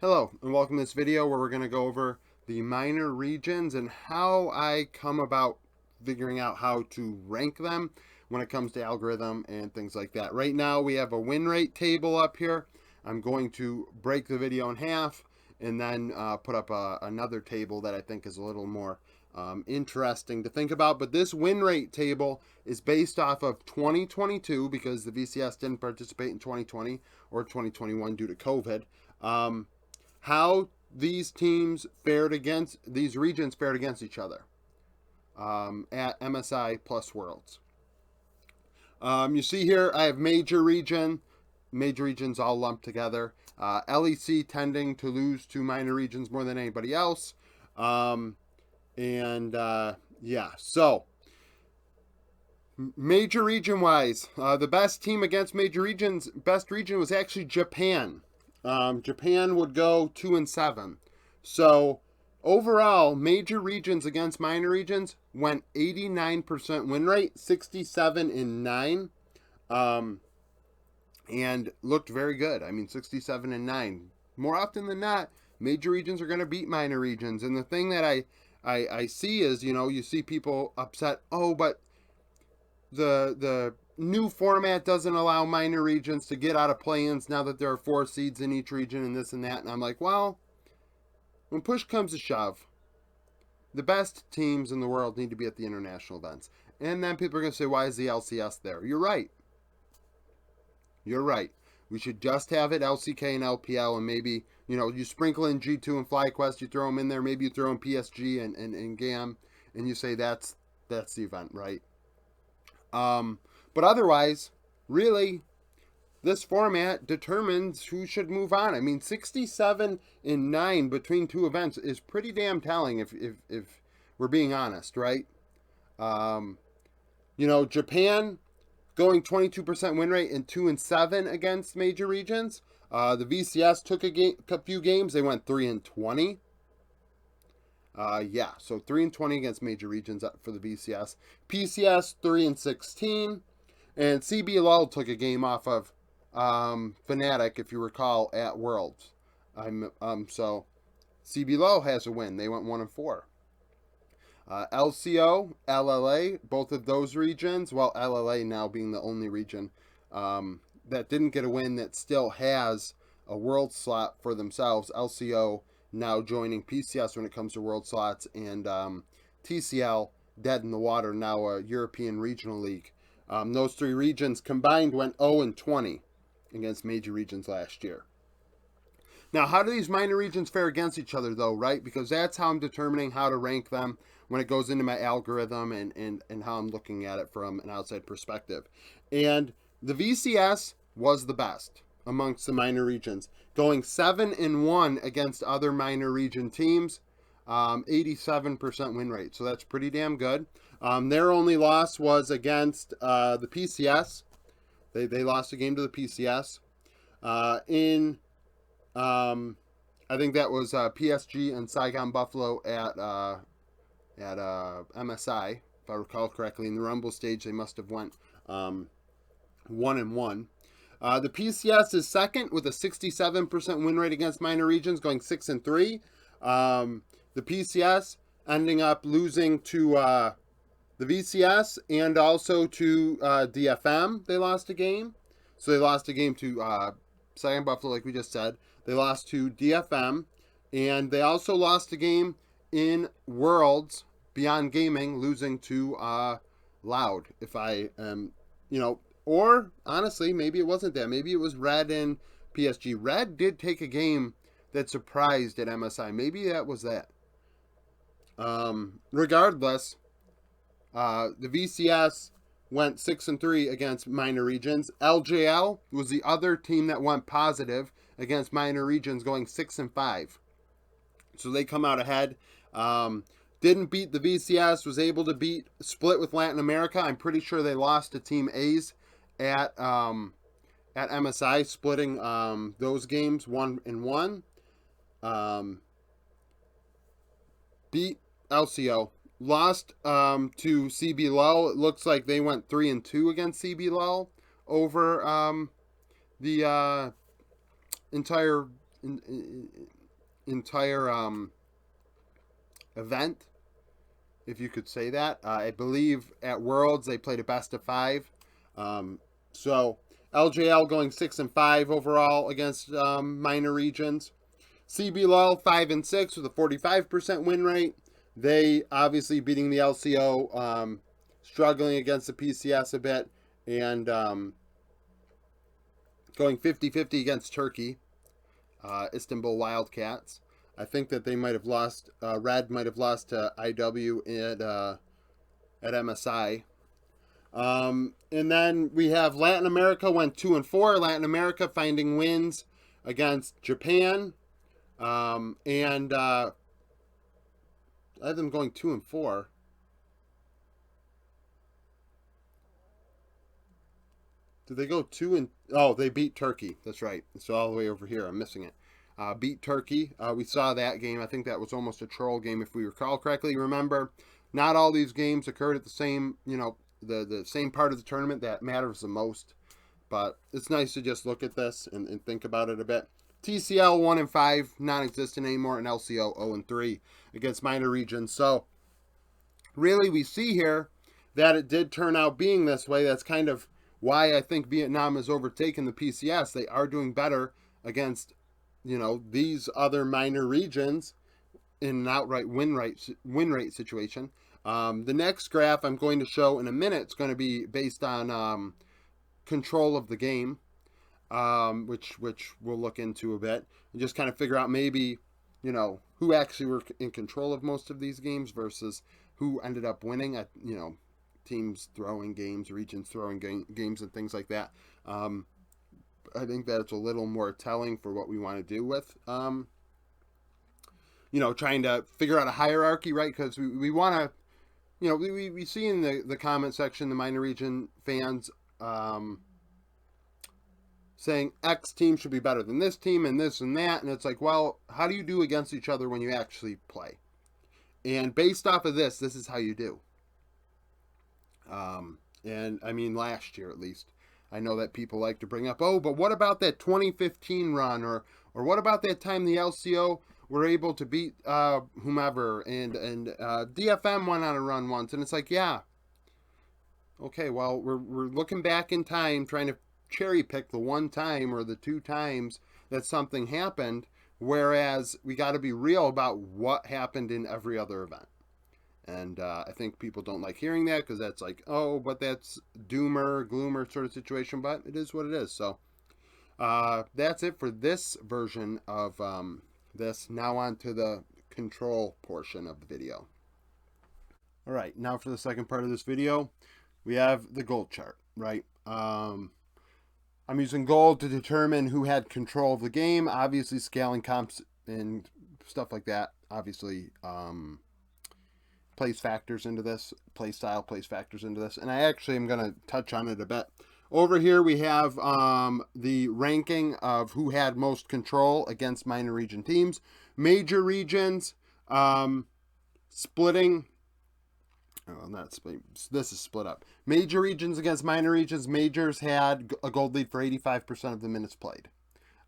Hello and welcome to this video where we're going to go over the minor regions and how I come about figuring out how to rank them when it comes to algorithm and things like that. Right now we have a win rate table up here. I'm going to break the video in half and then put up another table that I think is a little more interesting to think about. But this win rate table is based off of 2022 because the VCS didn't participate in 2020 or 2021 due to COVID. How these regions fared against each other at MSI plus Worlds. You see here I have major regions all lumped together. LEC tending to lose to minor regions more than anybody else. Yeah, so major region wise, the best team against major regions, best region was actually Japan. Japan would go 2-7. So overall, major regions against minor regions went 89% win rate, 67-9, and looked very good. I mean, 67-9. More often than not, major regions are going to beat minor regions. And the thing that I see is, you see people upset. Oh, but the new format doesn't allow minor regions to get out of play-ins now that there are 4 seeds in each region and this and that. And I'm like, well, when push comes to shove, the best teams in the world need to be at the international events. And then people are going to say, why is the LCS there? You're right. You're right. We should just have it LCK and LPL, and maybe, you sprinkle in G2 and FlyQuest, you throw them in there, maybe you throw in PSG and GAM, and you say that's the event, right? But otherwise, really, this format determines who should move on. I mean, 67-9 between 2 events is pretty damn telling if we're being honest, right? Japan going 22% win rate and 2-7 against major regions. The VCS took a few games. They went 3-20. So 3-20 against major regions for the VCS. PCS 3-16. And CBLOL took a game off of Fnatic, if you recall, at Worlds. So CBLOL has a win. They went 1-4. LCO, LLA, both of those regions, well, LLA now being the only region that didn't get a win that still has a world slot for themselves. LCO now joining PCS when it comes to world slots, and TCL dead in the water, now a European regional league. Those 3 regions combined went 0-20 against major regions last year. Now, how do these minor regions fare against each other, though, right? Because that's how I'm determining how to rank them when it goes into my algorithm and how I'm looking at it from an outside perspective. And the VCS was the best amongst the minor regions, going 7-1 against other minor region teams, 87% win rate. So that's pretty damn good. Their only loss was against the PCS. They lost a game to the PCS. I think that was PSG and Saigon Buffalo at MSI, if I recall correctly. In the Rumble stage, they must have went 1-1. The PCS is second with a 67% win rate against minor regions, going 6-3. The PCS ending up losing to the VCS and also to DFM. They lost a game. So they lost a game to Saigon Buffalo, like we just said. They lost to DFM. And they also lost a game in Worlds Beyond Gaming, losing to Loud. If I am, or honestly, maybe it wasn't that. Maybe it was Red and PSG. Red did take a game that surprised at MSI. Maybe that was that. Regardless, the VCS went 6-3 against minor regions. LJL was the other team that went positive against minor regions, going 6-5. So they come out ahead. Didn't beat the VCS, was able to split with Latin America. I'm pretty sure they lost to Team A's at MSI, splitting those games 1-1. Beat LCO. Lost to CBLOL. It looks like they went 3-2 against CBLOL over the entire entire event, if you could say that. I believe at Worlds they played a best of 5. So LJL going 6-5 overall against minor regions. CBLOL 5-6 with a 45% win rate. They obviously beating the LCO, struggling against the PCS a bit, and going 50-50 against Turkey, Istanbul Wildcats. I think that they might have lost. Red might have lost to IW at MSI. And then we have Latin America went 2-4. Latin America finding wins against Japan, and I have them going 2-4. Did they go 2 Oh, they beat Turkey. That's right. It's all the way over here. I'm missing it. Beat Turkey. We saw that game. I think that was almost a troll game, if we recall correctly. Remember, not all these games occurred at the same, the same part of the tournament that matters the most. But it's nice to just look at this and think about it a bit. TCL 1-5, non-existent anymore, and LCO 0-3 against minor regions. So really, we see here that it did turn out being this way. That's kind of why I think Vietnam has overtaken the PCS. They are doing better against, these other minor regions in an outright win rate situation. The next graph I'm going to show in a minute is going to be based on control of the game, which we'll look into a bit and just kind of figure out maybe, who actually were in control of most of these games versus who ended up winning at, teams throwing games, regions throwing games, and things like that. I think that it's a little more telling for what we want to do with, trying to figure out a hierarchy, right? Because we want to, we see in the comment section the minor region fans saying X team should be better than this team and this and that. And it's like, well, how do you do against each other when you actually play? And based off of this is how you do. And I mean, last year at least, I know that people like to bring up, oh, but what about that 2015 run, or what about that time the LCO were able to beat whomever, and DFM went on a run once, and it's like, yeah, okay, well, we're looking back in time, trying to cherry pick the one time or the 2 times that something happened, whereas we got to be real about what happened in every other event. And I think people don't like hearing that because that's like, oh, but that's doomer, gloomer sort of situation. But it is what it is. So that's it for this version of this. Now on to the control portion of the video. All right, now for the second part of this video, we have the gold chart, right? I'm using gold to determine who had control of the game. Obviously, scaling comps and stuff like that, obviously, plays factors into this. Play style plays factors into this. And I actually am going to touch on it a bit. Over here we have the ranking of who had most control against minor region teams. Major regions, splitting. Oh, not split. This is split up. Major regions against minor regions. Majors had a gold lead for 85% of the minutes played.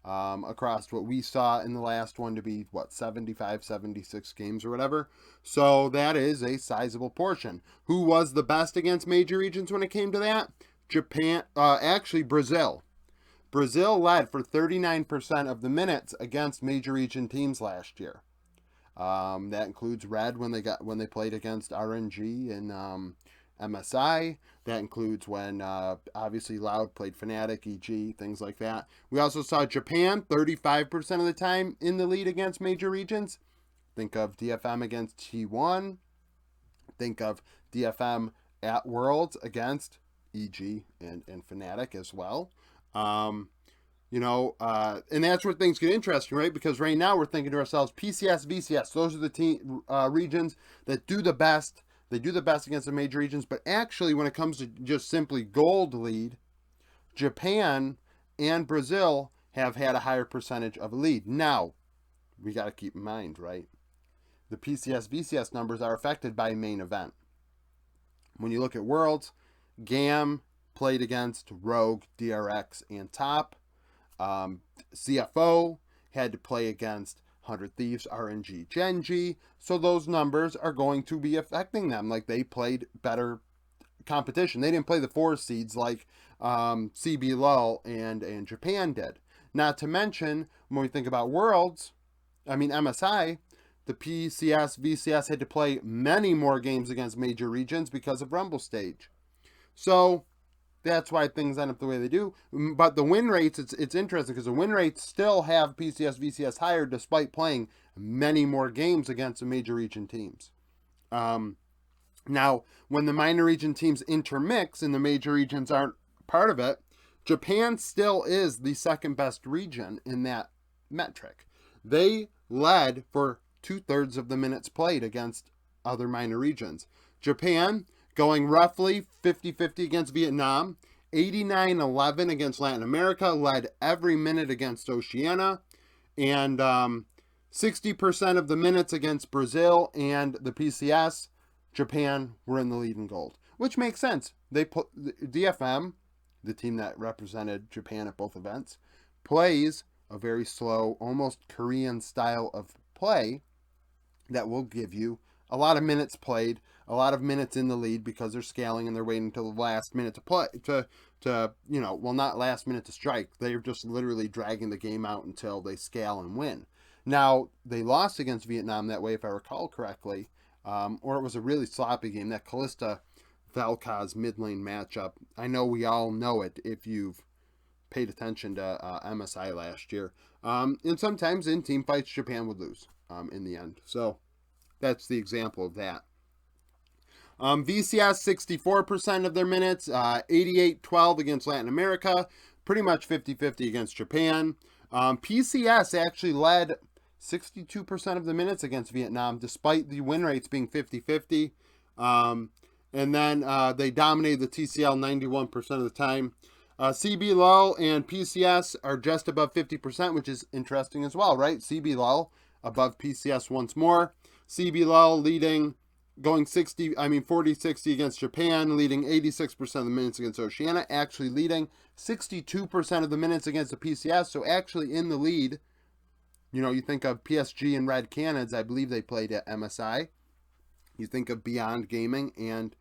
Across what we saw in the last one to be, 75, 76 games or whatever. So that is a sizable portion. Who was the best against major regions when it came to that? Japan, actually Brazil. Brazil led for 39% of the minutes against major region teams last year. That includes Red when they played against RNG and MSI. That includes when obviously Loud played Fnatic, EG, things like that. We also saw Japan 35% of the time in the lead against major regions. Think of DFM against T1. Think of DFM at Worlds against EG and Fnatic as well. And that's where things get interesting, right? Because right now we're thinking to ourselves, PCS, VCS, those are the regions that do the best. They do the best against the major regions, but actually when it comes to just simply gold lead, Japan and Brazil have had a higher percentage of lead. Now, we got to keep in mind, right? The PCS, VCS numbers are affected by main event. When you look at Worlds, GAM played against Rogue, DRX, and Top. CFO had to play against 100 Thieves, RNG, Genji. So those numbers are going to be affecting them. Like, they played better competition. They didn't play the 4 seeds like CBLOL and Japan did. Not to mention, when we think about MSI, the PCS, VCS had to play many more games against major regions because of Rumble Stage. So that's why things end up the way they do. But the win rates, it's interesting because the win rates still have PCS, VCS higher despite playing many more games against the major region teams. Now, when the minor region teams intermix and the major regions aren't part of it, Japan still is the second best region in that metric. They led for 2/3 of the minutes played against other minor regions. Japan going roughly 50-50 against Vietnam, 89-11 against Latin America, led every minute against Oceania, and 60% of the minutes against Brazil and the PCS. Japan were in the lead in gold, which makes sense. They put DFM, the team that represented Japan at both events, plays a very slow, almost Korean style of play that will give you a lot of minutes played, a lot of minutes in the lead because they're scaling and they're waiting until the last minute to play not last minute to strike. They're just literally dragging the game out until they scale and win. Now, they lost against Vietnam that way, if I recall correctly, or it was a really sloppy game. That Kalista Vel'Koz mid lane matchup, I know we all know it if you've paid attention to MSI last year. And sometimes in team fights, Japan would lose in the end. So that's the example of that. VCS, 64% of their minutes, 88-12 against Latin America, pretty much 50-50 against Japan. PCS actually led 62% of the minutes against Vietnam, despite the win rates being 50-50. And then they dominated the TCL 91% of the time. CBLOL and PCS are just above 50%, which is interesting as well, right? CBLOL above PCS once more. CBLOL leading, going 40-60 against Japan, leading 86% of the minutes against Oceania, actually leading 62% of the minutes against the PCS, so actually in the lead. You know, you think of PSG and Red Canids, I believe they played at MSI. You think of Beyond Gaming and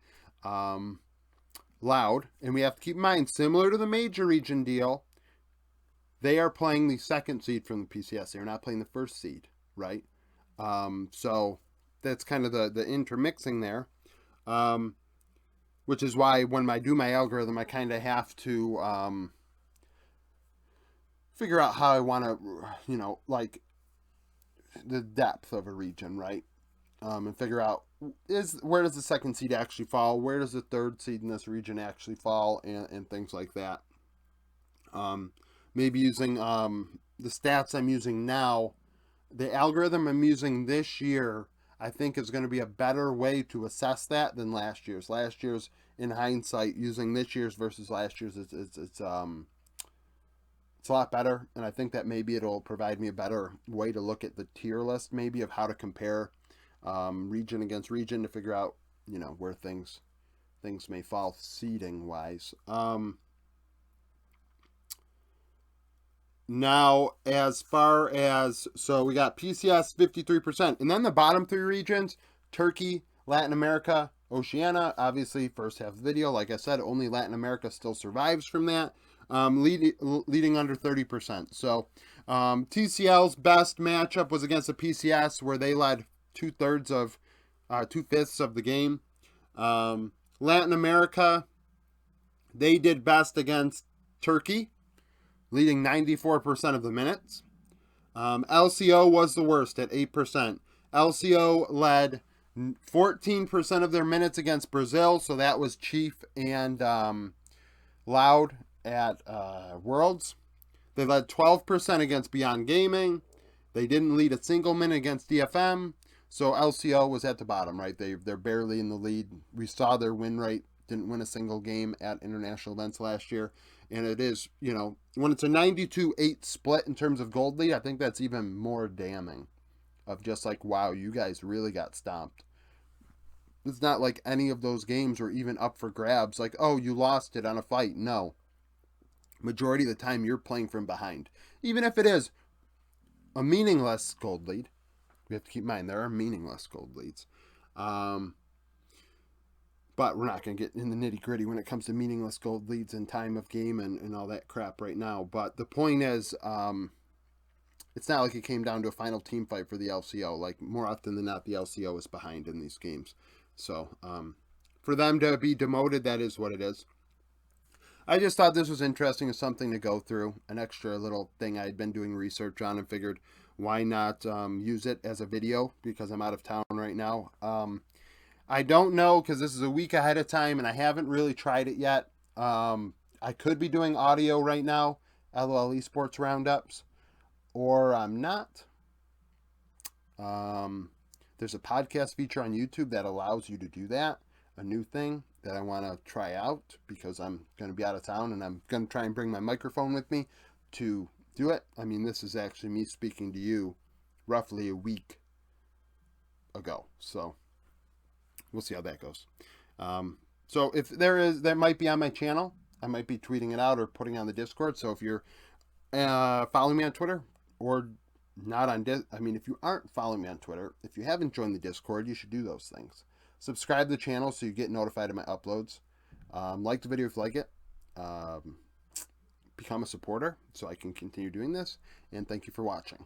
Loud, and we have to keep in mind, similar to the major region deal, they are playing the second seed from the PCS. They're not playing the first seed, right? So that's kind of the intermixing there, which is why when I do my algorithm, I kind of have to figure out how I want to, like the depth of a region, right? And figure out where does the second seed actually fall, where does the third seed in this region actually fall, and things like that. Maybe using the stats I'm using now, the algorithm I'm using this year, I think is going to be a better way to assess that than last year's. Last year's, in hindsight, using this year's versus last year's, it's a lot better, and I think that maybe it'll provide me a better way to look at the tier list, maybe of how to compare region against region to figure out, where things may fall seeding wise. Now, as far as, so we got PCS 53%, and then the bottom 3 regions, Turkey, Latin America, Oceania. Obviously, first half of the video, like I said, only Latin America still survives from that, leading under 30%. So TCL's best matchup was against the PCS, where they led 2/5 of the game. Latin America, they did best against Turkey, leading 94% of the minutes. LCO was the worst at 8%. LCO led 14% of their minutes against Brazil, so that was Chief and Loud at Worlds. They led 12% against Beyond Gaming. They didn't lead a single minute against DFM, so LCO was at the bottom, right? They're barely in the lead. We saw their win rate, didn't win a single game at international events last year. And it is, when it's a 92-8 split in terms of gold lead, I think that's even more damning of just like, wow, you guys really got stomped. It's not like any of those games were even up for grabs. Like, oh, you lost it on a fight. No. Majority of the time, you're playing from behind. Even if it is a meaningless gold lead. We have to keep in mind there are meaningless gold leads. But we're not going to get in the nitty gritty when it comes to meaningless gold leads and time of game and all that crap right now. But the point is, it's not like it came down to a final team fight for the LCO. Like, more often than not, the LCO is behind in these games. So, for them to be demoted, that is what it is. I just thought this was interesting as something to go through, an extra little thing I had been doing research on, and figured why not use it as a video because I'm out of town right now. I don't know because this is a week ahead of time and I haven't really tried it yet. I could be doing audio right now, LOL Esports roundups, or I'm not. There's a podcast feature on YouTube that allows you to do that, a new thing that I want to try out because I'm going to be out of town and I'm going to try and bring my microphone with me to do it. I mean, this is actually me speaking to you roughly a week ago, so we'll see how that goes. So if that might be on my channel. I might be tweeting it out or putting it on the Discord. So if you're following me on Twitter or not on if you aren't following me on Twitter, if you haven't joined the Discord, you should do those things. Subscribe to the channel so you get notified of my uploads. Like the video if you like it. Become a supporter so I can continue doing this. And thank you for watching.